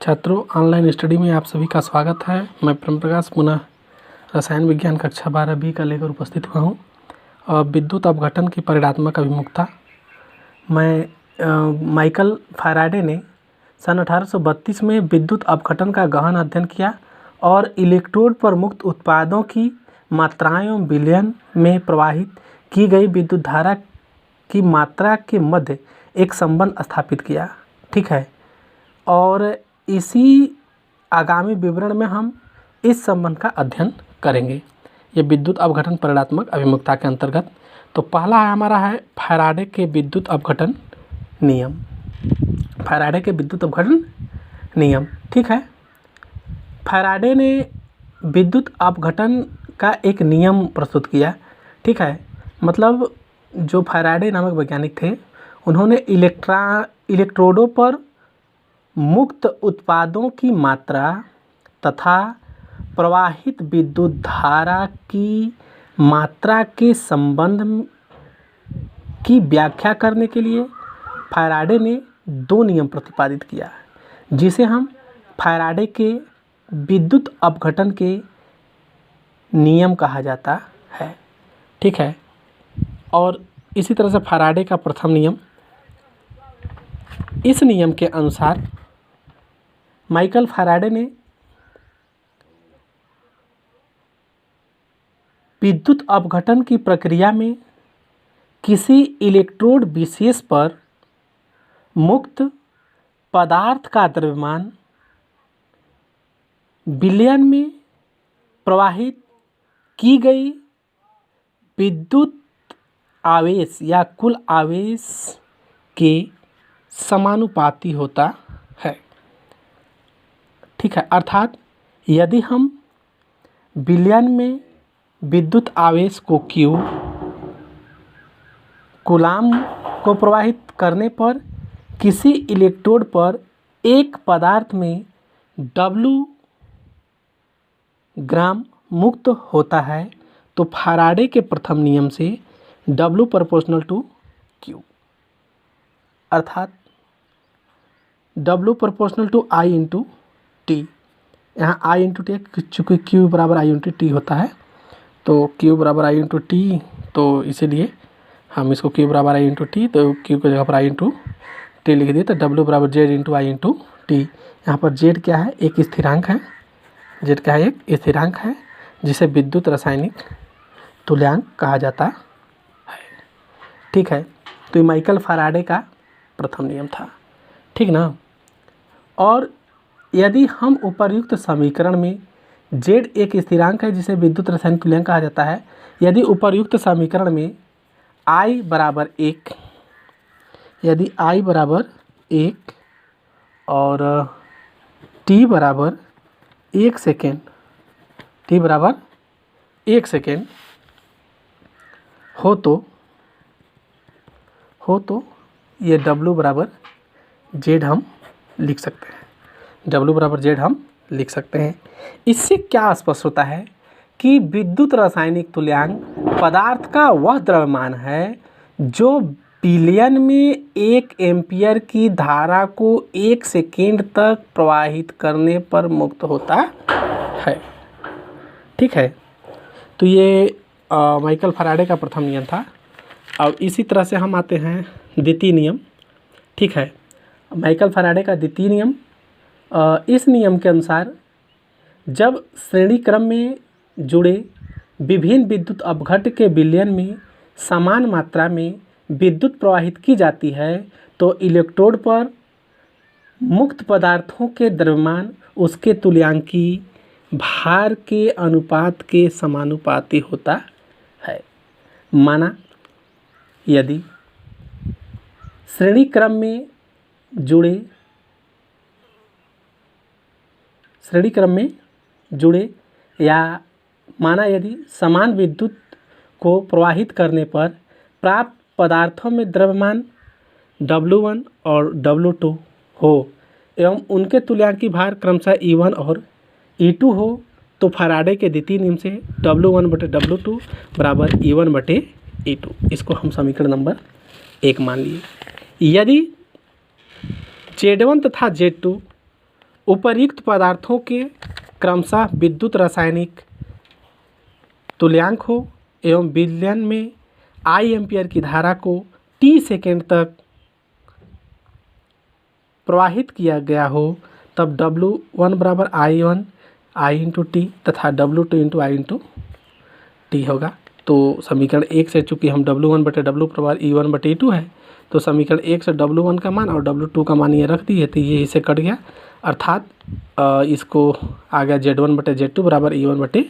छात्रों, online study में आप सभी का स्वागत है। मैं प्रेम प्रकाश पुनः रसायन विज्ञान कक्षा 12B का लेकर उपस्थित हुआ हूँ। विद्युत अपघटन की परिणात्मक अभिमुखता। माइकल फैराडे ने सन 1832 में विद्युत अपघटन का गहन अध्ययन किया और इलेक्ट्रोड पर मुक्त उत्पादों की मात्राएं एवं विलयन में प्रवाहित की गई विद्युत धारा की मात्रा के मध्य एक संबंध स्थापित किया। ठीक है, और इसी आगामी विवरण में हम इस संबंध का अध्ययन करेंगे। ये विद्युत अपघटन परिणात्मक अभिमुखता के अंतर्गत। तो पहला हमारा है फैराडे के विद्युत अपघटन नियम। फैराडे के विद्युत अपघटन नियम, ठीक है। फैराडे ने विद्युत अपघटन का एक नियम प्रस्तुत किया। ठीक है, मतलब जो फैराडे नामक वैज्ञानिक थे, उन्होंने इलेक्ट्रोडों पर मुक्त उत्पादों की मात्रा तथा प्रवाहित विद्युत धारा की मात्रा के संबंध की व्याख्या करने के लिए फैराडे ने दो नियम प्रतिपादित किया, जिसे हम फैराडे के विद्युत अपघटन के नियम कहा जाता है। ठीक है, और इसी तरह से फैराडे का प्रथम नियम, इस नियम के अनुसार माइकल फैराडे ने विद्युत अपघटन की प्रक्रिया में किसी इलेक्ट्रोड विशेष पर मुक्त पदार्थ का द्रव्यमान विलयन में प्रवाहित की गई विद्युत आवेश या कुल आवेश के समानुपाती होता है। ठीक है, अर्थात यदि हम विलयन में विद्युत आवेश को Q कूलाम को प्रवाहित करने पर किसी इलेक्ट्रोड पर एक पदार्थ में W ग्राम मुक्त होता है, तो फैराडे के प्रथम नियम से W प्रोपोर्शनल टू Q, अर्थात W proportional to I into T। यहाँ I इंटू टी, चूँकि Q बराबर I इंटू टी होता है, तो Q बराबर I इंटू टी, तो इसीलिए हम इसको Q बराबर I इंटू टी, तो Q की जगह पर I इंटू टी लिख दिए, तो W बराबर Z into I into T. यहाँ पर Z क्या है? एक स्थिरांक है। Z क्या है? एक स्थिरांक है, जिसे विद्युत रासायनिक तुल्यांक कहा जाता है। ठीक है, तो ये माइकल फैराडे का प्रथम नियम था। ठीक ना। और यदि हम उपर्युक्त समीकरण में Z एक स्थिरांक है, जिसे विद्युत रासायनिक तुल्यांक कहा जाता है, यदि उपर्युक्त समीकरण में I बराबर 1, यदि I बराबर 1 और T बराबर 1 सेकेंड, T बराबर 1 सेकेंड हो तो ये W बराबर Z हम लिख सकते हैं। W बराबर Z हम लिख सकते हैं। इससे क्या स्पष्ट होता है कि विद्युत रासायनिक तुल्यांक पदार्थ का वह द्रव्यमान है जो विलयन में 1 एम्पियर की धारा को 1 सेकेंड तक प्रवाहित करने पर मुक्त होता है। ठीक है, तो ये माइकल फैराडे का प्रथम नियम था। और इसी तरह से हम आते हैं द्वितीय नियम। ठीक है, माइकल फैराडे का द्वितीय नियम, इस नियम के अनुसार जब श्रेणी क्रम में जुड़े विभिन्न विद्युत अपघट के विलयन में समान मात्रा में विद्युत प्रवाहित की जाती है, तो इलेक्ट्रोड पर मुक्त पदार्थों के द्रव्यमान उसके तुल्यांकी भार के अनुपात के समानुपाती होता है। माना यदि श्रेणी क्रम में जुड़े या माना यदि समान विद्युत को प्रवाहित करने पर प्राप्त पदार्थों में द्रव्यमान W1 और W2 हो एवं उनके तुल्यांकी भार क्रमशः E1 और E2 हो, तो फैराडे के द्वितीय नियम से W1 बटे W2 बराबर E1 बटे E2, इसको हम समीकरण नंबर 1 मान लिए। यदि Z1 तथा Z2 उपर्युक्त पदार्थों के क्रमशः विद्युत रासायनिक तुल्यांक हो एवं विलयन में आई एम्पियर की धारा को टी सेकेंड तक प्रवाहित किया गया हो, तब W1 बराबर I1 I इंटू टी तथा W2 इंटू आई इंटू टी होगा। तो समीकरण 1 से चूँकि हम W1 बटे W बराबर E1 बटे E2 है, तो समीकरण 1 से W1 का मान और W2 का मान ये रख दिए, तो ये इसे कट गया, अर्थात इसको आ गया Z1 बटे Z2 बराबर E1 बटे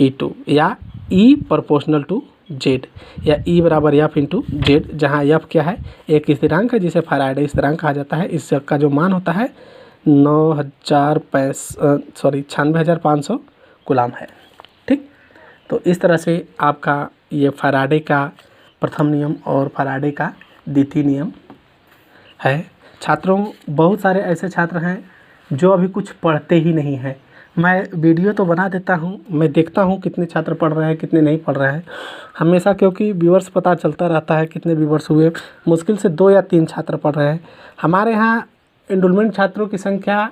E2, या E प्रोपोर्शनल टू Z, या E बराबर एफ इंटू जेड, जहाँ एफ क्या है, एक स्थिरांक है जिसे फैराडे स्थिरांक कहा जाता है। इसका जो मान होता है 96,500 कूलाम है। ठीक, तो इस तरह से आपका ये फैराडे का प्रथम नियम और फैराडे का द्वितीय नियम है। छात्रों, बहुत सारे ऐसे छात्र हैं जो अभी कुछ पढ़ते ही नहीं हैं। मैं वीडियो तो बना देता हूँ, मैं देखता हूँ कितने छात्र पढ़ रहे हैं कितने नहीं पढ़ रहे हैं हमेशा, क्योंकि व्यूअर्स पता चलता रहता है कितने व्यूअर्स हुए। मुश्किल से 2 या 3 छात्र पढ़ रहे हैं। हमारे यहाँ एनरोलमेंट छात्रों की संख्या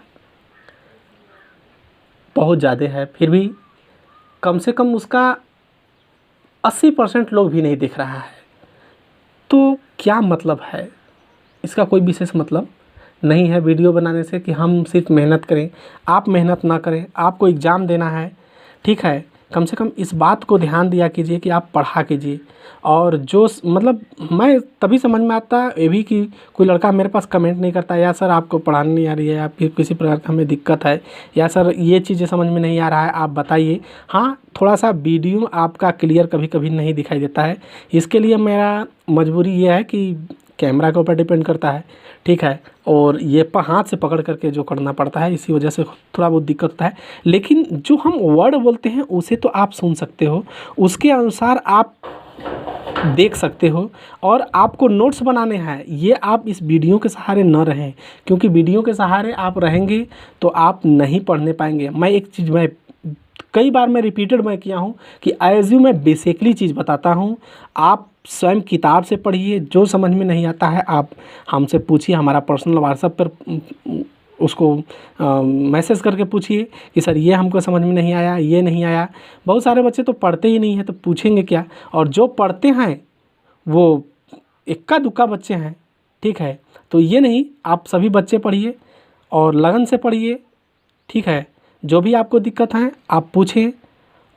बहुत ज़्यादा है, फिर भी कम से कम उसका 80% लोग भी नहीं दिख रहा है। तो क्या मतलब है? इसका कोई विशेष मतलब नहीं है वीडियो बनाने से कि हम सिर्फ मेहनत करें। आप मेहनत ना करें, आपको एग्ज़ाम देना है, ठीक है, कम से कम इस बात को ध्यान दिया कीजिए कि आप पढ़ा कीजिए। और जो मतलब मैं तभी समझ में आता ये भी कि कोई लड़का मेरे पास कमेंट नहीं करता, या सर आपको पढ़ाने नहीं आ रही है, या फिर किसी प्रकार का हमें दिक्कत है, या सर ये चीज़ें समझ में नहीं आ रहा है, आप बताइए। हाँ, थोड़ा सा वीडियो आपका क्लियर कभी कभी नहीं दिखाई देता है, इसके लिए मेरा मजबूरी ये है कि कैमरा के ऊपर डिपेंड करता है, ठीक है, और ये हाथ से पकड़ करके जो करना पड़ता है, इसी वजह से थोड़ा बहुत दिक्कत होता है। लेकिन जो हम वर्ड बोलते हैं उसे तो आप सुन सकते हो, उसके अनुसार आप देख सकते हो, और आपको नोट्स बनाने हैं, ये आप इस वीडियो के सहारे न रहें, क्योंकि वीडियो के सहारे आप रहेंगे तो आप नहीं पढ़ने पाएंगे। मैं एक चीज़ मैं कई बार मैं रिपीटेड मैं किया हूँ कि एज यू मैं बेसिकली चीज़ बताता हूँ, आप स्वयं किताब से पढ़िए, जो समझ में नहीं आता है आप हमसे पूछिए, हमारा पर्सनल व्हाट्सएप पर उसको मैसेज करके पूछिए कि सर ये हमको समझ में नहीं आया, ये नहीं आया। बहुत सारे बच्चे तो पढ़ते ही नहीं हैं, तो पूछेंगे क्या, और जो पढ़ते हैं वो इक्का दुक्का बच्चे हैं, ठीक है। तो ये नहीं, आप सभी बच्चे पढ़िए और लगन से पढ़िए, ठीक है। जो भी आपको दिक्कत है आप पूछें,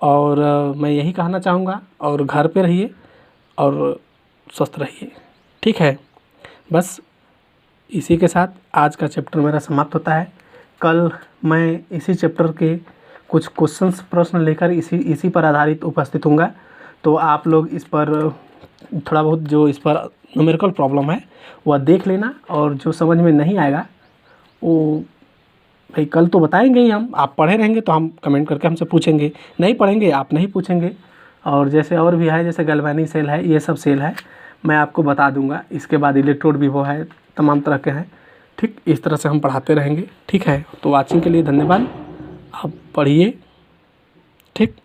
और मैं यही कहना चाहूँगा, और घर पे रहिए और स्वस्थ रहिए, ठीक है। बस इसी के साथ आज का चैप्टर मेरा समाप्त होता है। कल मैं इसी चैप्टर के कुछ क्वेश्चंस प्रश्न लेकर इसी पर आधारित उपस्थित होऊंगा, तो आप लोग इस पर थोड़ा बहुत जो इस पर न्यूमेरिकल प्रॉब्लम है वह देख लेना, और जो समझ में नहीं आएगा वो भाई कल तो बताएंगे ही हम, आप पढ़े रहेंगे तो हम कमेंट करके हमसे पूछेंगे, नहीं पढ़ेंगे आप नहीं पूछेंगे। और जैसे और भी है, जैसे गैल्वेनिक सेल है, ये सब सेल है मैं आपको बता दूंगा। इसके बाद इलेक्ट्रोड भी वो है, तमाम तरह के हैं, ठीक। इस तरह से हम पढ़ाते रहेंगे, ठीक है। तो वाचिंग के लिए धन्यवाद, आप पढ़िए, ठीक।